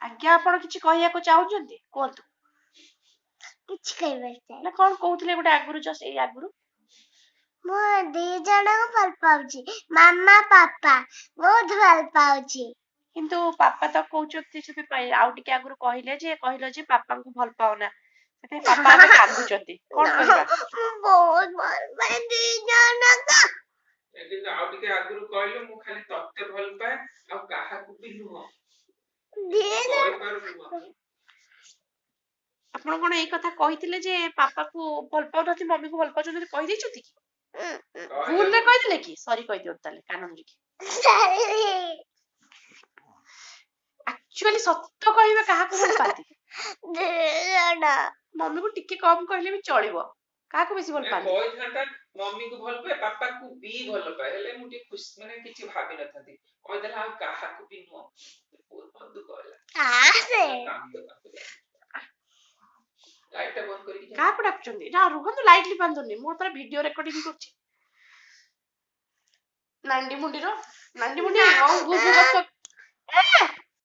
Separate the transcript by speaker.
Speaker 1: ଆଜ୍ଞା ଆପଣ କିଛି କହିବାକୁ ଚାହୁଁଛନ୍ତି କୁହନ୍ତୁ
Speaker 2: କିଛି କହିବାର
Speaker 1: ନା କଣ କହୁଥିଲେ ଗୋଟେ ଆଗରୁ ଜଷ୍ଟ ଏଇ ଆଗରୁ
Speaker 2: ମୁଁ ଦି ଜଣଙ୍କୁ ଭଲ ପାଉଛି ମାମା ପାପା ବହୁତ ଭଲ ପାଉଛି
Speaker 1: କିନ୍ତୁ ପାପା ତ କହୁଛନ୍ତି ସେଥିପାଇଁ ଆଉ ଟିକେ ଆଗରୁ କହିଲେ ଯେ ପାପାଙ୍କୁ ଭଲ ପାଉନା ସେଥିପାଇଁ ପାପା ଏବେ କାନ୍ଦୁଛନ୍ତି କଣ କରିବା
Speaker 2: ବହୁତ ଭଲ ପାଏ ଦି ଜଣଙ୍କୁ
Speaker 3: କିନ୍ତୁ ଆଉ ଟିକେ ଆଗରୁ କହିଲୁ ମୁଁ ଖାଲି ତତେ ଭଲ ପାଏ ଆଉ କାହାକୁ ବି ନୁହଁ କହିପାରୁନି
Speaker 1: ଆପଣ କଣ ଏଇ କଥା କହିଥିଲେ ଯେ ପାପାକୁ ଭଲ ପାଉନାହାନ୍ତି ମମିକୁ ଭଲ ପାଉଛନ୍ତି କହିଦେଇଛନ୍ତି କି ଭୁଲରେ କହିଥିଲେ କି ସରି କହିଦିଅନ୍ତୁ ତାହେଲେ କାନ ଧରିକି ଆକ୍ଚୁଆଲି ସତ କହିବେ କାହାକୁ ଭଲ ପାଆନ୍ତି ମମିକୁ ଟିକେ କମ କହିଲେ ବି ଚଳିବ କାହାକୁ ବେଶୀ ଭଲ ପାଆନ୍ତି
Speaker 3: କହିଥାନ୍ତା ମମିକୁ ଭଲ ପାଏ ପାପାକୁ ବି ଭଲ ପାଏ ହେଲେ ମୁଁ ଟିକେ ଖୁସି ମାନେ କିଛି ଭାବି ନଥାନ୍ତି କହିଦେଲା ଆଉ କାହାକୁ ବି ନୁହଁ ବହୁତ ଦୁଃଖ ହେଲା ଲାଇଟଟା ବନ୍ଦ କରିକି
Speaker 1: କାହାକୁ ଡାକୁଛନ୍ତି ନା ରୁହନ୍ତୁ ଲାଇଟଲି ବାନ୍ଧୁନି ମୁଁ ତାର ଭିଡିଓ ରେକର୍ଡିଂ କରୁଛି ନାଣ୍ଡି ମୁଣ୍ଡିର ନାଣ୍ଡି ମୁଣ୍ଡି